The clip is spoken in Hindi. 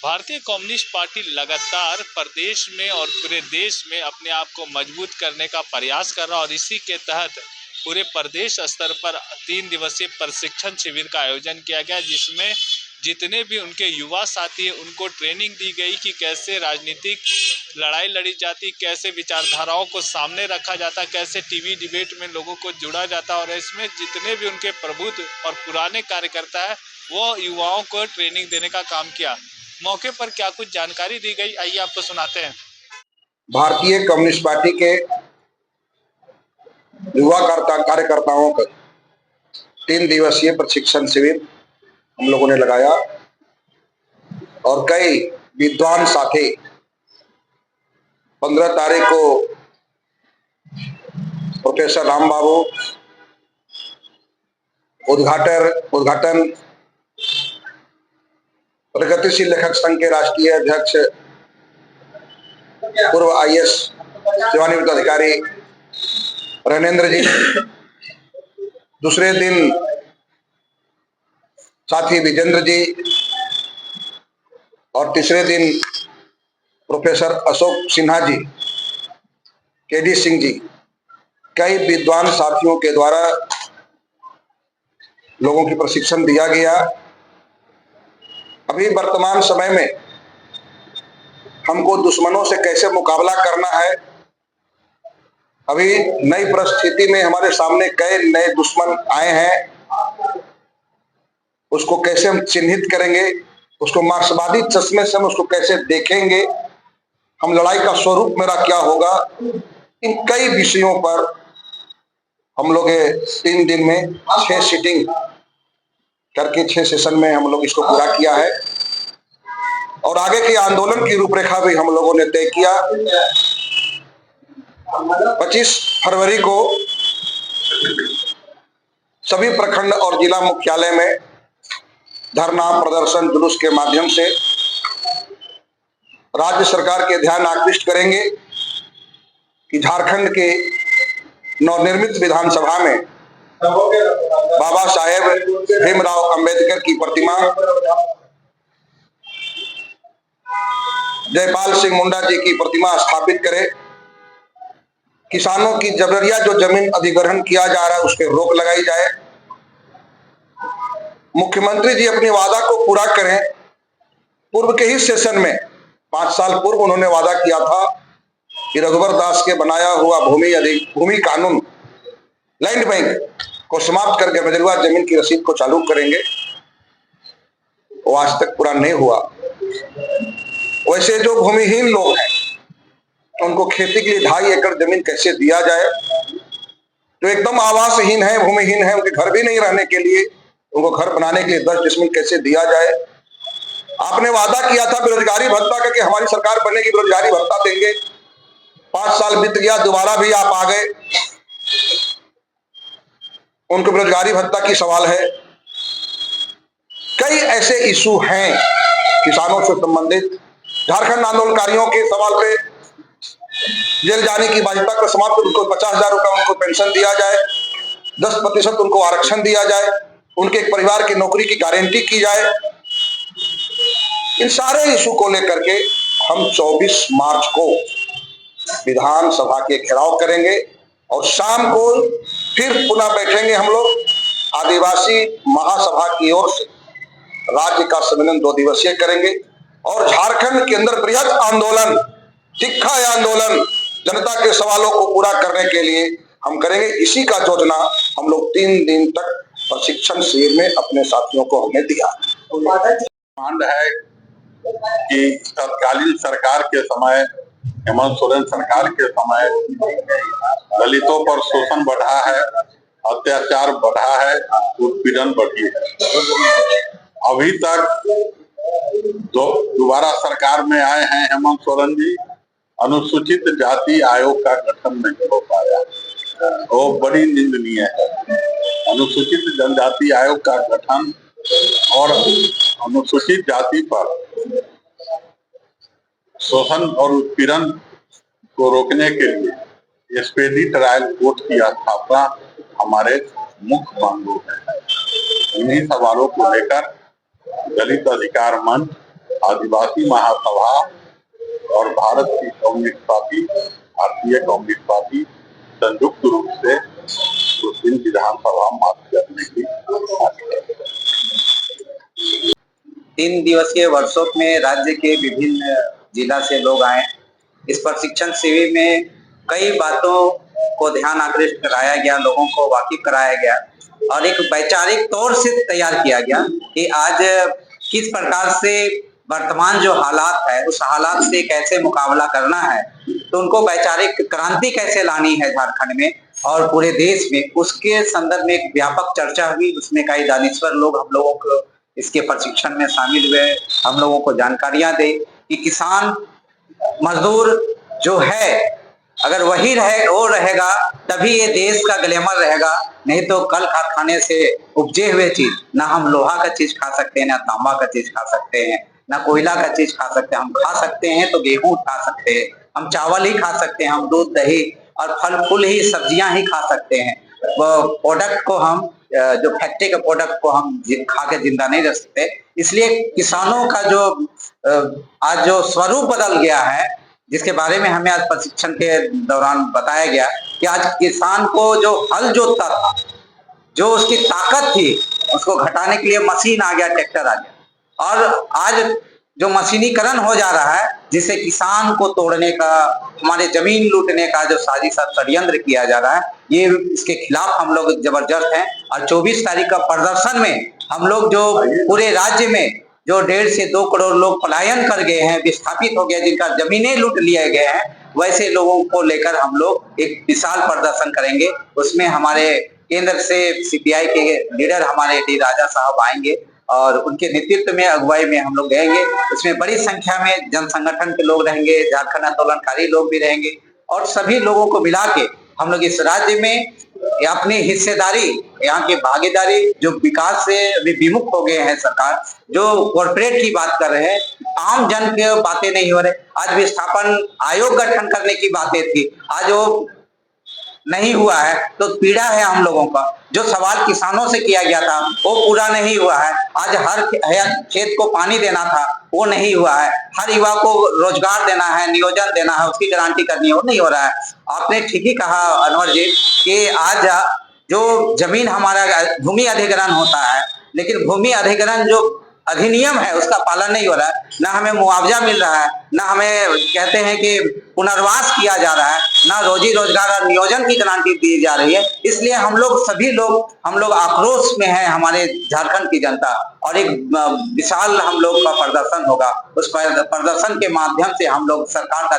भारतीय कम्युनिस्ट पार्टी लगातार प्रदेश में और पूरे देश में अपने आप को मजबूत करने का प्रयास कर रहा है और इसी के तहत पूरे प्रदेश स्तर पर 3 दिवसीय प्रशिक्षण शिविर का आयोजन किया गया, जिसमें जितने भी उनके युवा साथी हैं उनको ट्रेनिंग दी गई कि कैसे राजनीतिक लड़ाई लड़ी जाती, कैसे विचारधाराओं को सामने रखा जाता, कैसे टीवी डिबेट में लोगों को जोड़ा जाता। और इसमें जितने भी उनके प्रबुद्ध और पुराने कार्यकर्ता है वो युवाओं को ट्रेनिंग देने का काम किया। मौके पर क्या कुछ जानकारी दी गई, आइए आपको सुनाते हैं। भारतीय कम्युनिस्ट पार्टी के युवा कार्यकर्ताओं का 3 दिवसीय प्रशिक्षण शिविर हम लोगों ने लगाया और कई विद्वान साथी 15 तारीख को प्रोफेसर राम बाबू उद्घाटन प्रगतिशील लेखक संघ के राष्ट्रीय अध्यक्ष पूर्व IAS सेवानिवृत्त अधिकारी रनेंद्र जी, दूसरे दिन साथी विजेंद्र जी और तीसरे दिन प्रोफेसर अशोक सिन्हा जी, KD सिंह जी, कई विद्वान साथियों के द्वारा लोगों की प्रशिक्षण दिया गया। अभी वर्तमान समय में हमको दुश्मनों से कैसे मुकाबला करना है, अभी नई परिस्थिति में हमारे सामने कई नए दुश्मन आए हैं, उसको कैसे हम चिन्हित करेंगे, उसको मार्क्सवादी चश्मे से हम उसको कैसे देखेंगे, हम लड़ाई का स्वरूप मेरा क्या होगा, इन कई विषयों पर हम लोग 3 दिन में 6 सीटिंग करके 6 सेशन में हम लोग इसको पूरा किया है और आगे के आंदोलन की रूपरेखा भी हम लोगों ने तय किया। 25 फरवरी को सभी प्रखंड और जिला मुख्यालय में धरना प्रदर्शन जुलूस के माध्यम से राज्य सरकार के ध्यान आकृष्ट करेंगे कि झारखंड के नवनिर्मित विधानसभा में बाबा साहेब भीमराव अंबेडकर की प्रतिमा, जयपाल सिंह मुंडा जी की प्रतिमा स्थापित करे, किसानों की जबरिया जो जमीन अधिग्रहण किया जा रहा है उस पर रोक लगाई जाए, मुख्यमंत्री जी अपनी वादा को पूरा करें। पूर्व के ही सेशन में 5 साल पूर्व उन्होंने वादा किया था कि रघुवर दास के बनाया हुआ भूमि कानून लैंड बैंक को समाप्त करके बजरुआ जमीन की रसीद को चालू करेंगे, वो आज तक पूरा नहीं हुआ। वैसे जो भूमिहीन लोग हैं उनको खेती के लिए 2.5 एकड़ जमीन कैसे दिया जाए, जो एकदम आवासहीन है, भूमिहीन है, उनके घर भी नहीं रहने के लिए, उनको घर बनाने के लिए 10 डिसमिल कैसे दिया जाए। आपने वादा किया था बेरोजगारी भत्ता का कि हमारी सरकार बनेगी बेरोजगारी भत्ता देंगे, 5 साल बीत गया, दोबारा भी आप आ गए, उनको बेरोजगारी भत्ता की सवाल है। कई ऐसे इशू हैं किसानों से संबंधित, झारखंड आंदोलनकारियों के सवाल पे जेल जाने की बाध्यता को समाप्त, उनको 50,000 रुपए उनको पेंशन दिया जाए, 10% उनको आरक्षण दिया जाए, उनके एक परिवार की नौकरी की गारंटी की जाए। इन सारे इशू को लेकर के हम 24 मार्च को विधानसभा के घेराव करेंगे और शाम को फिर पुनः बैठेंगे हम लोग। आदिवासी महासभा की ओर से राज्य का सम्मेलन 2 दिवसीय करेंगे और झारखंड के अंदर बृहद आंदोलन, तिखा आंदोलन जनता के सवालों को पूरा करने के लिए हम करेंगे। इसी का योजना हम लोग 3 दिन तक प्रशिक्षण शिविर में अपने साथियों को हमने दिया। मांग है कि तत्कालीन सरकार के समय, हेमंत सोरेन सरकार के समय दलितों पर शोषण बढ़ा है, अत्याचार बढ़ा है, उत्पीड़न बढ़ी है। अभी तक दोबारा सरकार में आए हैं हेमंत सोरेन जी, अनुसूचित जाति आयोग का गठन नहीं हो पाया, वो बड़ी निंदनीय है। अनुसूचित जनजाति आयोग का गठन और अनुसूचित जाति पर शोषण और उत्पीड़न को रोकने के लिए स्पेडी ट्रायल कोर्ट की स्थापना हमारे मुख्य मांगों है। इन्हीं सवालों को लेकर दलित अधिकार मंच आदिवासी महासभा और भारत की कम्युनिस्ट पार्टी, भारतीय कम्युनिस्ट पार्टी संयुक्त रूप से उस दिन विधानसभा मार्च करने की 3 दिवसीय वर्कशॉप में राज्य के विभिन्न जिला से लोग आए। इस प्रशिक्षण शिविर में कई बातों को ध्यान आकृष्ट कराया गया, लोगों को वाकिफ कराया गया और एक वैचारिक तौर से तैयार किया गया कि आज किस प्रकार से वर्तमान जो हालात है उस हालात से कैसे मुकाबला करना है, तो उनको वैचारिक क्रांति कैसे लानी है झारखंड में और पूरे देश में, उसके संदर्भ में एक व्यापक चर्चा हुई। उसमें कई दानिश्वर लोग हम लोगों को इसके प्रशिक्षण में शामिल हुए, हम लोगों को जानकारियां दे कि किसान मजदूर जो है अगर वही रहेगा तभी ये देश का ग्लैमर रहेगा, नहीं तो कल कारखाने से उपजे हुए चीज ना हम लोहा का चीज खा सकते हैं, ना तांबा का चीज खा सकते हैं, ना कोयला का चीज खा सकते हैं। हम खा सकते हैं तो गेहूं खा सकते हैं, हम चावल ही खा सकते हैं, हम दूध दही और फल फूल ही सब्जियां ही खा सकते हैं। वो प्रोडक्ट को हम जो फैक्ट्री के प्रोडक्ट को हम खा के जिंदा नहीं रह सकते। इसलिए किसानों का जो आज जो स्वरूप बदल गया है, जिसके बारे में हमें आज प्रशिक्षण के दौरान बताया गया कि आज किसान को जो हल जोतता था, जो उसकी ताकत थी, उसको घटाने के लिए मशीन आ गया, ट्रैक्टर आ गया और आज जो मशीनीकरण हो जा रहा है जिससे किसान को तोड़ने का, हमारे जमीन लूटने का जो साजिश षड्यंत्र किया जा रहा है, ये इसके खिलाफ हम लोग जबरदस्त हैं। और 24 तारीख का प्रदर्शन में हम लोग जो पूरे राज्य में जो 1.5 से 2 करोड़ लोग पलायन कर गए हैं, विस्थापित हो गए, जिनका जमीनें लूट लिए गए हैं, वैसे लोगों को लेकर हम लोग एक विशाल प्रदर्शन करेंगे। उसमें हमारे केंद्र से सीपीआई के लीडर हमारे डी राजा साहब आएंगे और उनके नेतृत्व में, अगुवाई में हम लोग रहेंगे। उसमें बड़ी संख्या में जन संगठन के लोग रहेंगे, झारखंड आंदोलनकारी लोग भी रहेंगे और सभी लोगों को मिला के हम लोग इस राज्य में अपनी हिस्सेदारी, यहाँ की भागीदारी, जो विकास से अभी विमुख हो गए हैं सरकार, जो कॉर्पोरेट की बात कर रहे हैं, आम जन के बातें नहीं हो रहे। आज विस्थापन आयोग गठन करने की बातें थी, आज वो नहीं हुआ है, तो पीड़ा है हम लोगों का। जो सवाल किसानों से किया गया था वो पूरा नहीं हुआ है। आज हर खेत को पानी देना था, वो नहीं हुआ है। हर युवा को रोजगार देना है, नियोजन देना है, उसकी गारंटी करनी है, वो नहीं हो रहा है। आपने ठीक ही कहा अनवर जी कि आज जो जमीन हमारा भूमि अधिग्रहण होता है, लेकिन भूमि अधिग्रहण जो अधिनियम है उसका पालन नहीं हो रहा है। ना हमें मुआवजा मिल रहा है, ना हमें कहते हैं कि पुनर्वास किया जा रहा है, ना रोजी रोजगार और नियोजन की गारंटी दी जा रही है। इसलिए हम लोग सभी लोग आक्रोश में हैं, हमारे झारखंड की जनता, और एक विशाल हम लोग का प्रदर्शन होगा। उस प्रदर्शन के माध्यम से हम लोग सरकार का